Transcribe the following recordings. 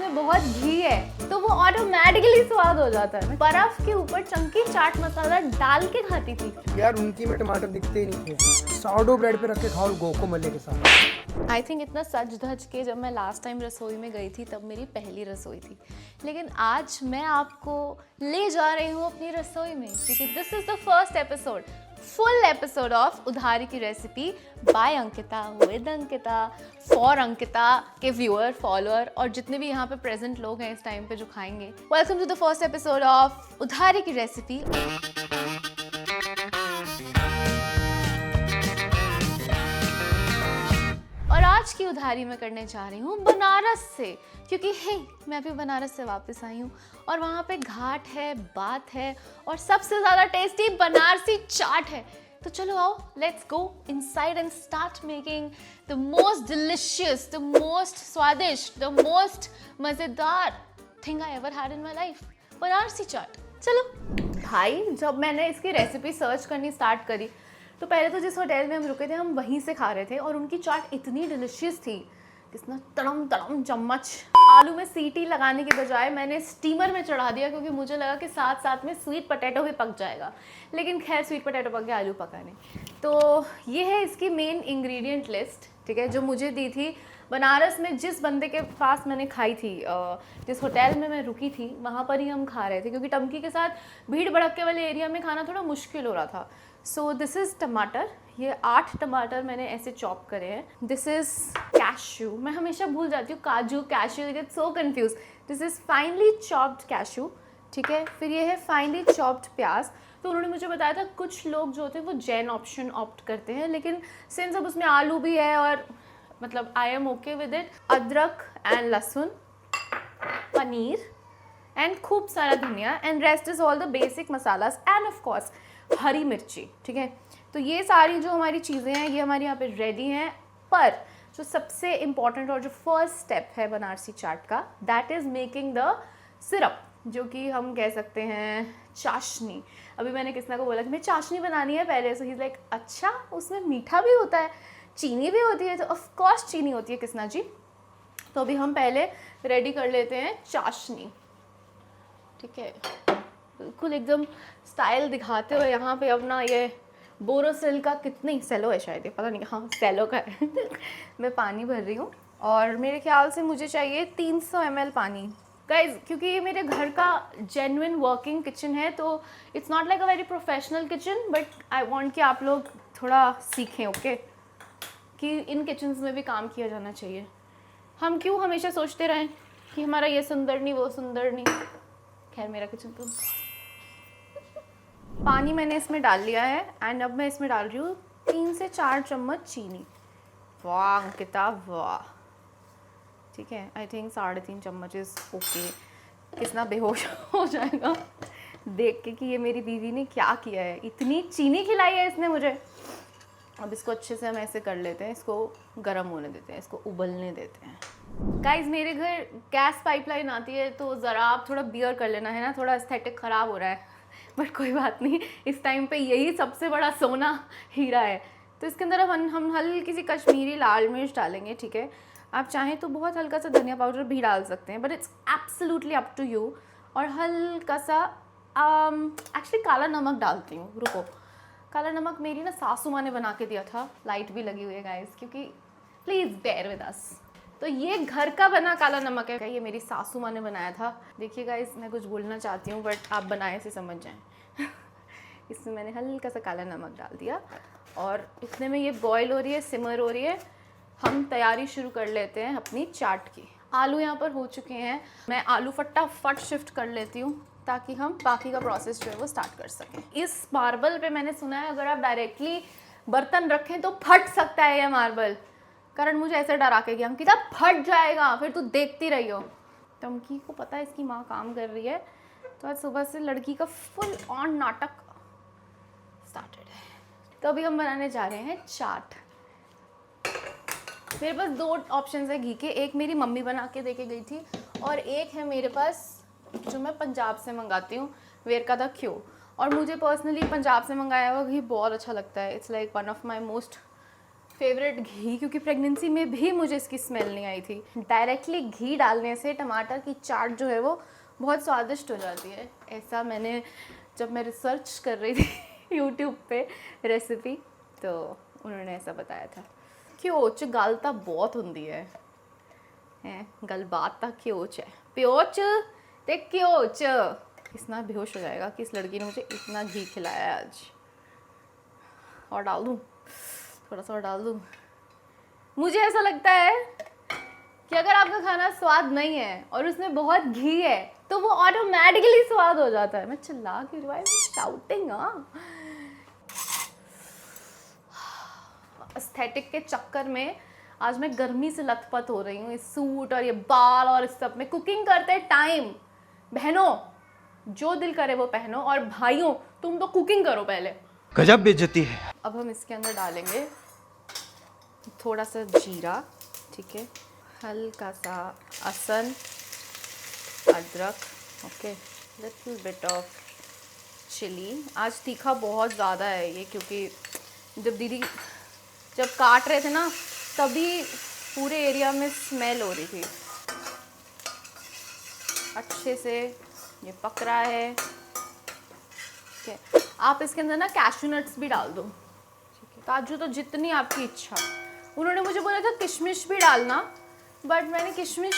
में बहुत घी है तो वो ऑटोमेटिकली स्वाद हो जाता है। मैं बर्फ के ऊपर चंकी चाट मसाला डाल के खाती थी। यार उनकी में टमाटर दिखते ही नहीं थे। साउडो ब्रेड पे रख के खाओ गुआकामोले के साथ। आई थिंक इतना सच धज के जब मैं लास्ट टाइम रसोई में गई थी तब मेरी पहली रसोई थी, लेकिन आज मैं आपको ले जा रही हूँ अपनी रसोई में, क्योंकि this is the first episode, full episode of उधारी की recipe by Ankita, with Ankita, for Ankita के व्यूअर, फॉलोअर और जितने भी यहाँ पे प्रेजेंट लोग हैं इस टाइम पे जो खाएंगे। Welcome to the first episode of उधारी की रेसिपी। और आज की उधारी मैं करने जा रही हूँ बनारस से, क्योंकि हे मैं अभी बनारस से वापस आई हूँ और वहाँ पे घाट है, बात है और सबसे ज़्यादा टेस्टी बनारसी चाट है। तो चलो आओ, let's go inside and start making the most delicious, the most स्वादिष्ट, द मोस्ट मज़ेदार thing I ever had in my life, Banarasi chaat. चलो भाई, जब मैंने इसकी रेसिपी सर्च करनी स्टार्ट करी तो पहले तो जिस होटल में हम रुके थे हम वहीं से खा रहे थे और उनकी चाट इतनी डिलिशियस थी, कितना तड़म तड़म चम्मच। आलू में सीटी लगाने के बजाय मैंने स्टीमर में चढ़ा दिया क्योंकि मुझे लगा कि साथ साथ में स्वीट पोटैटो भी पक जाएगा, लेकिन खैर स्वीट पोटैटो पक गया, आलू पका नहीं। तो ये है इसकी मेन इंग्रेडिएंट लिस्ट, ठीक है, जो मुझे दी थी बनारस में जिस बंदे के पास मैंने खाई थी, जिस होटल में मैं रुकी थी वहाँ पर ही हम खा रहे थे, क्योंकि टंकी के साथ भीड़ भड़क्के वाले एरिया में खाना थोड़ा मुश्किल हो रहा था। सो दिस इज़ टमाटर, ये 8 टमाटर मैंने ऐसे चॉप करे हैं। दिस इज़ कैश्यू, मैं हमेशा भूल जाती हूँ काजू cashew, I get so confuse. This is finally chopped cashew, ठीक है। फिर ये है फाइनली चॉप्ड प्याज। तो उन्होंने मुझे बताया था कुछ लोग जो होते हैं वो जैन ऑप्शन ऑप्ट करते हैं, लेकिन सिंस अब उसमें आलू भी है और मतलब I am okay with it. Adrak and lahsun, paneer and खूब सारा dhaniya and rest is all the basic masalas and of course hari mirchi, ठीक है। तो ये सारी जो हमारी चीज़ें हैं ये हमारी यहाँ पे रेडी हैं, पर जो सबसे इम्पॉर्टेंट और जो फर्स्ट स्टेप है बनारसी चाट का, that is making the syrup, जो कि हम कह सकते हैं चाशनी। अभी मैंने किसना को बोला कि मैं चाशनी बनानी है पहले, सो ही इज़ लाइक अच्छा उसमें मीठा भी होता है, चीनी भी होती है, तो ऑफ कोर्स चीनी होती है किसना जी। तो अभी हम पहले रेडी कर लेते हैं चाशनी, ठीक है, बिल्कुल एकदम स्टाइल दिखाते हुए। यहाँ पे अपना ये बोरोसिल का कितनी सेलो है शायद, ये पता नहीं, हाँ सेलो का है मैं पानी भर रही हूँ और मेरे ख्याल से मुझे चाहिए 300 ml पानी गाइज, क्योंकि ये मेरे घर का जेन्युइन वर्किंग किचन है, तो it's not like a very professional kitchen, but I want कि आप लोग थोड़ा सीखें, ओके, कि इन किचन्स में भी काम किया जाना चाहिए। हम क्यों हमेशा सोचते रहें कि हमारा ये सुंदर नहीं वो सुंदर नहीं। खैर मेरा किचन तो पानी मैंने इसमें डाल लिया है एंड अब मैं इसमें डाल रही हूँ 3 से 4 चम्मच चीनी। वाह अंकिता वाह, ठीक है, आई थिंक 3.5 चम्मच इज़ ओके। कितना बेहोश हो जाएगा देख के कि ये मेरी बीवी ने क्या किया है, इतनी चीनी खिलाई है इसने मुझे। अब इसको अच्छे से हम ऐसे कर लेते हैं, इसको गर्म होने देते हैं, इसको उबलने देते हैं। गाइज मेरे घर गैस पाइपलाइन आती है तो ज़रा आप थोड़ा बियर कर लेना है ना, थोड़ा एस्थेटिक ख़राब हो रहा है, बट कोई बात नहीं, इस टाइम पे यही सबसे बड़ा सोना हीरा है। तो इसके अंदर हम हल्की सी कश्मीरी लाल मिर्च डालेंगे, ठीक है। आप चाहें तो बहुत हल्का सा धनिया पाउडर भी डाल सकते हैं, but it's absolutely up to you. और हल्का सा एक्चुअली काला नमक डालती हूँ, रुको, काला नमक मेरी ना सासू माँ ने बना के दिया था, लाइट भी लगी हुई है गाइस, क्योंकि प्लीज़ बेयर विद अस। तो ये घर का बना काला नमक है, ये मेरी सासू माँ ने बनाया था। देखिए गाइस मैं कुछ बोलना चाहती हूँ बट आप बनाए से समझ जाएं इसमें मैंने हल्का सा काला नमक डाल दिया और इतने में ये बॉयल हो रही है, सिमर हो रही है। हम तैयारी शुरू कर लेते हैं अपनी चाट की। आलू यहाँ पर हो चुके हैं, मैं आलू फटाफट शिफ्ट कर लेती हूँ ताकि हम बाकी का प्रोसेस जो है वो स्टार्ट कर सकें। इस मार्बल पे मैंने सुना है अगर आप डायरेक्टली बर्तन रखें तो फट सकता है ये मार्बल। करण मुझे ऐसे डरा के गया, अंकिता फट जाएगा फिर तू देखती रही हो। टंकी को पता है इसकी माँ काम कर रही है, तो आज सुबह से लड़की का फुल ऑन नाटक स्टार्टेड है। तो अभी हम बनाने जा रहे हैं चाट। मेरे पास 2 ऑप्शन है घी के, एक मेरी मम्मी बना के दे के गई थी और एक है मेरे पास जो मैं पंजाब से मंगाती हूँ, वेरका दा घ्यो। और मुझे पर्सनली पंजाब से मंगाया हुआ घी बहुत अच्छा लगता है, it's like one of my most favourite ghee, क्योंकि प्रेगनेंसी में भी मुझे इसकी स्मेल नहीं आई थी। डायरेक्टली घी डालने से टमाटर की चाट जो है वो बहुत स्वादिष्ट हो जाती है। ऐसा मैंने जब मैं रिसर्च कर रही थी यूट्यूब पे रेसिपी, तो उन्होंने ऐसा बताया था। क्योंच गल तो बहुत होंदी है गलबात तक क्योच है, प्योच ते क्योच। इतना बेहोश हो जाएगा कि इस लड़की ने मुझे इतना घी खिलाया है आज। और डाल दूँ, थोड़ा सा और डाल दूँ। मुझे ऐसा लगता है कि अगर आपका खाना स्वाद नहीं है और उसमें बहुत घी है तो वो ऑटोमेटिकली स्वाद हो जाता है। मैं चिल्ला क्यों रही हूँ? शाउटिंग। एस्थेटिक के चक्कर में आज मैं गर्मी से लथपथ हो रही हूँ। इस सूट और ये बाल और इस सब में। कुकिंग करते टाइम बहनों जो दिल करे वो पहनो, और भाइयों तुम तो कुकिंग करो पहले। गजब बेइज्जती है। अब हम इसके अंदर डालेंगे थोड़ा सा जीरा, ठीक है, हल्का सा लहसुन, अदरक, okay, little bit of chilli. आज तीखा बहुत ज़्यादा है ये, क्योंकि जब दीदी जब काट रहे थे ना तभी पूरे एरिया में स्मेल हो रही थी। अच्छे से ये पक रहा है, ठीक है। आप इसके अंदर ना कैश्यू नट्स भी डाल दो, ठीक है, काजू तो जितनी आपकी इच्छा। उन्होंने मुझे बोला था किशमिश भी डालना, बट मैंने किशमिश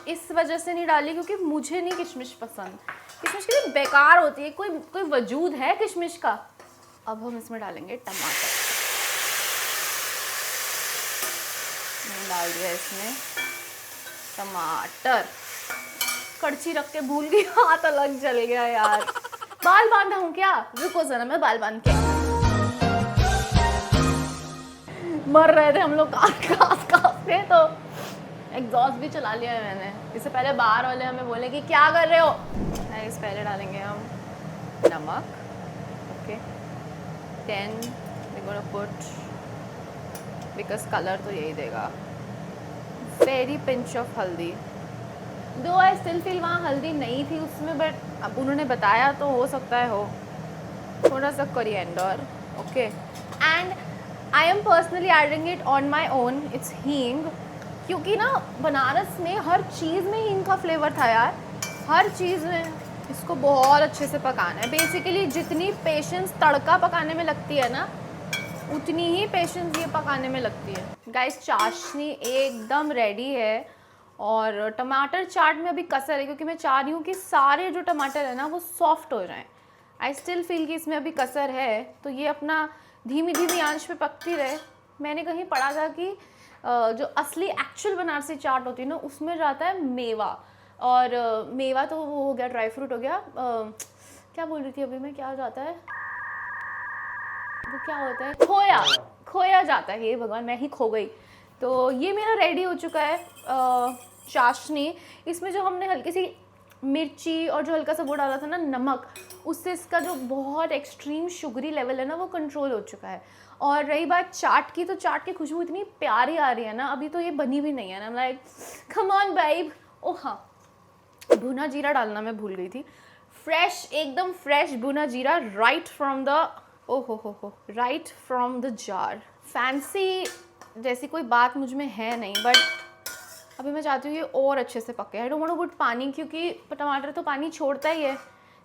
इस वजह से नहीं डाली क्योंकि मुझे नहीं किशमिश पसंद। किशमिश कितनी बेकार होती है, कोई वजूद है किशमिश का। अब हम इसमें डालेंगे टमाटर। मैंने डाल दिया इसमें टमाटर। कड़छी रख के भूल गई, हाथ अलग जल गया यार। बाल बांधा हूँ क्या? रुको जरा, मैं बाल बांध के। मर रहे थे हम लोग कास के, तो एग्जॉस्ट भी चला लिया है मैंने। इससे पहले बाहर वाले हमें बोले कि क्या कर रहे हो। इस पहले डालेंगे हम नमक, okay, 10 we're gonna put, because colour तो यही देगा, वेरी पिंच ऑफ हल्दी। दो आई स्टिल फील वहाँ हल्दी नहीं थी उसमें, बट अब उन्होंने बताया तो हो सकता है हो। थोड़ा सा coriander, okay, and I am personally adding it on my own, it's हींग। क्योंकि ना बनारस में हर चीज़ में हींग का फ्लेवर था यार, हर चीज़ में। इसको बहुत अच्छे से पकाना है। बेसिकली जितनी पेशेंस तड़का पकाने में लगती है ना, उतनी ही पेशेंस ये पकाने में लगती है। गाइस चाशनी एकदम रेडी है, और टमाटर चाट में अभी कसर है क्योंकि मैं चाह रही हूँ कि सारे जो टमाटर है ना वो सॉफ्ट हो जाएं। आई स्टिल फील कि इसमें अभी कसर है, तो ये अपना धीमी धीमी आंच पे पकती रहे। मैंने कहीं पढ़ा था कि जो असली एक्चुअल बनारसी चाट होती है ना उसमें जाता है मेवा, और मेवा तो वो हो गया, ड्राई फ्रूट हो गया, क्या बोल रही थी अभी मैं, क्या जाता है वो, क्या होता है, खोया जाता है। ये भगवान मैं ही खो गई। तो ये मेरा रेडी हो चुका है चाशनी। इसमें जो हमने हल्की सी मिर्ची और जो हल्का सा वो डाला था ना नमक, उससे इसका जो बहुत एक्सट्रीम शुगरी लेवल है ना वो कंट्रोल हो चुका है। और रही बात चाट की, तो चाट की खुशबू इतनी प्यारी आ रही है ना, अभी तो ये बनी भी नहीं है ना, लाइक कम ऑन बाइब। ओ हाँ, भुना जीरा डालना मैं भूल गई थी। फ्रेश, एकदम फ्रेश भुना जीरा, right from the right from the jar. Fancy जैसी कोई बात मुझ में है नहीं, बट अभी मैं चाहती हूँ ये और अच्छे से पके। I don't want to put pani, क्योंकि टमाटर तो पानी छोड़ता ही है,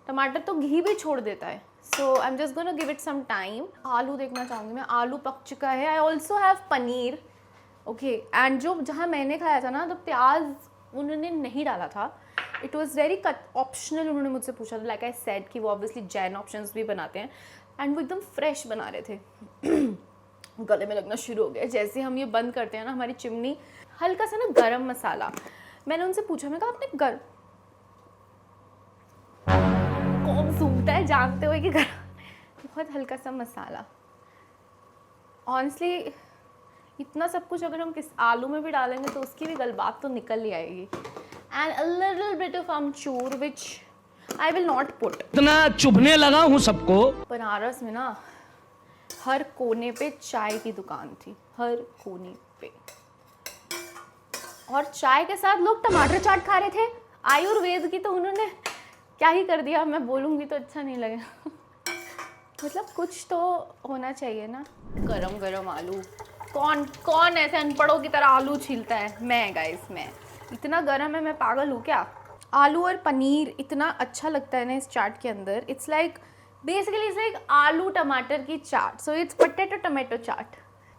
टमाटर तो घी भी छोड़ देता है। So I am just gonna give it some time. आलू देखना चाहूँगी मैं, आलू पक चुका है। I also have paneer, okay, and जो जहाँ मैंने खाया था ना तो प्याज उन्होंने नहीं डाला था, इट वॉज़ वेरी ऑप्शनल। उन्होंने मुझसे पूछा था, लाइक आई सेड कि वो ऑब्वियसली जैन ऑप्शंस भी बनाते हैं, एंड वो एकदम फ्रेश बना रहे थे। गले में लगना शुरू हो गया जैसे हम ये बंद करते हैं ना हमारी चिमनी। हल्का सा ना गरम मसाला, मैंने उनसे पूछा, मैं कहा आपने कौन सूंघता है जानते हुए कि बहुत हल्का सा मसाला। ऑनेस्टली इतना सब कुछ अगर हम किस आलू में भी डालेंगे तो उसकी भी गलबात तो निकल ही आएगी। And a little bit of amchur which I will not put. इतना चुभने लगा हूँ सबको। बनारस में ना हर कोने पे चाय की दुकान थी, हर कोने पे, और चाय के साथ लोग टमाटर चाट खा रहे थे। आयुर्वेद की तो उन्होंने क्या ही कर दिया, मैं बोलूँगी तो अच्छा नहीं लगेगा। मतलब कुछ तो होना चाहिए ना। गरम गरम आलू कौन ऐसे अनपढ़ों की तरह आलू छीलता है? मैं गाइस, मैं। इतना गर्म है, मैं पागल हूँ क्या? आलू और पनीर इतना अच्छा लगता है ना इस चाट के अंदर। It's like basically it's like आलू टमाटर की चाट। सो इट्स पोटैटो टमाटो चाट।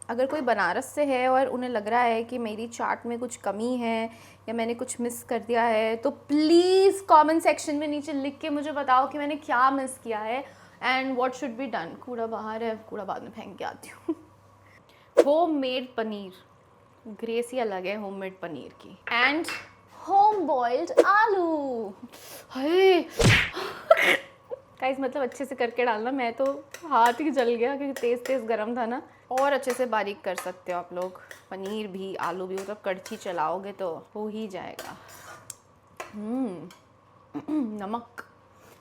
अगर कोई बनारस से है और उन्हें लग रहा है कि मेरी चाट में कुछ कमी है या मैंने कुछ मिस कर दिया है, तो प्लीज़ कमेंट सेक्शन में नीचे लिख के मुझे बताओ कि मैंने क्या मिस किया है and what should be done. कूड़ा बाहर है, कूड़ा बाद में फेंक के आती हूँ। होममेड पनीर, ग्रेस ही अलग है होममेड पनीर की। एंड होम बॉइल्ड आलू। हाय गाइस, मतलब अच्छे से करके डालना। मैं तो हाथ ही जल गया क्योंकि तेज़ गर्म था ना। और अच्छे से बारीक कर सकते हो आप लोग, पनीर भी आलू भी। मतलब कड़छी चलाओगे तो हो ही जाएगा। नमक,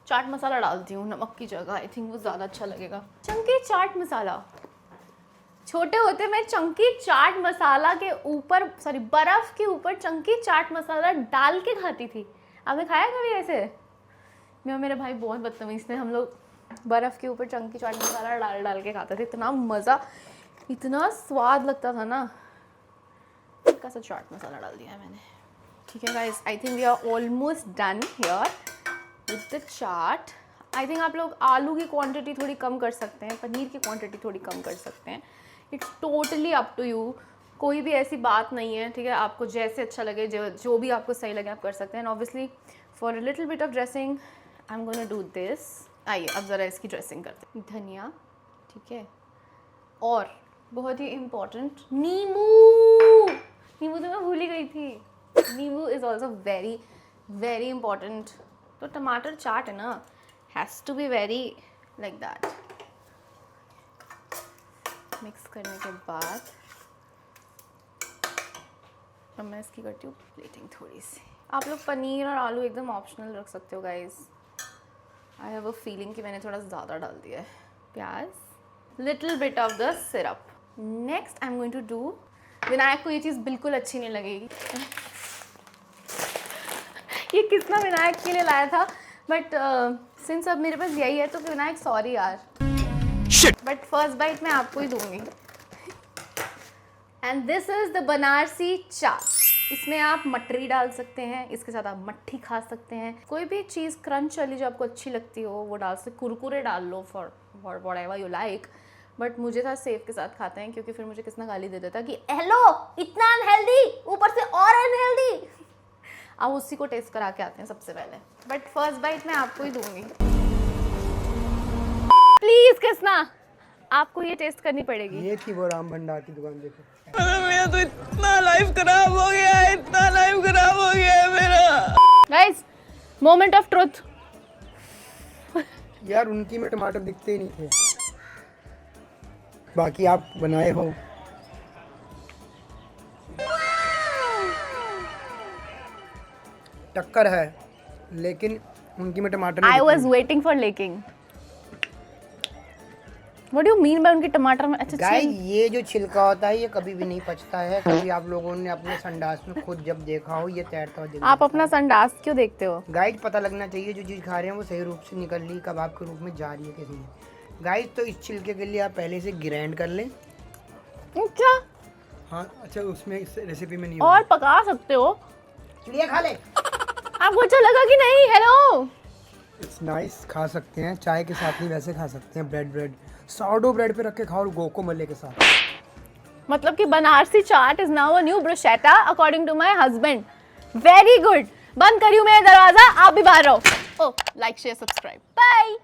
चाट मसाला डालती हूँ नमक की जगह। आई थिंक वो ज़्यादा अच्छा लगेगा। चंकी चाट मसाला। छोटे होते मैं चंकी चाट मसाला के ऊपर, सॉरी बर्फ़ के ऊपर चंकी चाट मसाला डाल के खाती थी। आपने खाया कभी ऐसे? मैं और मेरे भाई बहुत बदतमीज़ थे। हम लोग बर्फ़ के ऊपर चंकी चाट मसाला डाल के खाते थे। इतना मज़ा, इतना स्वाद लगता था ना। हल्का सा चाट मसाला डाल दिया है मैंने। ठीक है guys, I think we are almost done here with the chaat. आई थिंक आप लोग आलू की क्वांटिटी थोड़ी कम कर सकते हैं, पनीर की क्वांटिटी थोड़ी कम कर सकते हैं। It's totally up to you. कोई भी ऐसी बात नहीं है, ठीक है? आपको जैसे अच्छा लगे, जो भी आपको सही लगे आप कर सकते हैं। And obviously for a little bit of dressing I am gonna do this. आइए अब ज़रा इसकी ड्रेसिंग करते हैं। धनिया, ठीक है, और बहुत ही इम्पॉर्टेंट नींबू। नींबू तो मैं भूल ही गई थी। Nimbu is also very very important. तो टमाटर चाट है ना, has to be very like that. Mix करने के बाद अब मैं इसकी करती हूँ प्लेटिंग थोड़ी सी। आप लोग पनीर और आलू एकदम ऑप्शनल रख सकते हो guys. I have a feeling कि मैंने थोड़ा ज़्यादा डाल दिया है। प्याज, little bit of the syrup. Next I am going to do, Vinayak को ये चीज़ बिल्कुल अच्छी नहीं लगेगी। ये कितना विनायक के लिए लाया था, बट सिंस अब मेरे पास यही है तो विनायक सॉरी यार, बट फर्स्ट बाइट मैं आपको ही दूंगी। And this is the Banarasi chaat. इसमें आप मटरी डाल सकते हैं, इसके साथ आप मट्ठी खा सकते हैं। कोई भी चीज़ क्रंच वाली जो आपको अच्छी लगती हो वो डाल सकते। कुरकुरे डाल लो for whatever you like, but मुझे था सेव के साथ खाते हैं क्योंकि फिर मुझे किसना गाली दे देता कि हेलो इतना अनहेल्दी, ऊपर से और अनहेल्दी। अब उसी को टेस्ट करा के आते हैं सबसे पहले, बट फर्स्ट बाइट मैं आपको ही दूंगी। प्लीज किसना, आपको ये टेस्ट करनी पड़ेगी। ये थी वो राम भंडार की दुकान, देखो। मेरा तो इतना लाइफ खराब हो गया है, इतना लाइफ खराब हो गया है मेरा। Guys, moment of truth. यार उनकी में टमाटर दिखते ही नहीं थे, बाकी आप बनाए हो। टक्कर है, लेकिन उनकी में टमाटर नहीं आई दिखते। Was waiting for lacking. What do you mean by उनके टमाटर में? अच्छा गाइस, ये जो छिलका होता है ये कभी भी नहीं पचता है। कभी आप लोगों ने अपने संडास में खुद जब देखा हो ये तैरता हुआ देखा। आप अपना संडास क्यों देखते हो? गाइस, पता लगना चाहिए जो चीज़ खा रहे हैं वो सही रूप से निकल रही, कबाब के रूप में जा रही है किसी में। गाइस, तो इस छिलके के लिए आप पहले से ग्राइंड कर लें। क्या? हाँ, अच्छा, उसमें इस रेसिपी में नहीं और पका सकते हो। चिड़िया खा ले। आपको अच्छा लगा कि नहीं? हेलो, इट्स नाइस, खा सकते हैं चाय के साथ, नहीं वैसे खा सकते हैं। ब्रेड सॉर्डो ब्रेड पे रख के खाओ गोकोमले के साथ। मतलब कि Banarasi chaat is now a new bruschetta according to my husband. Very good. बंद करियो मेरा दरवाजा, आप भी बाहर रहो। ओ, लाइक शेयर सब्सक्राइब, बाय।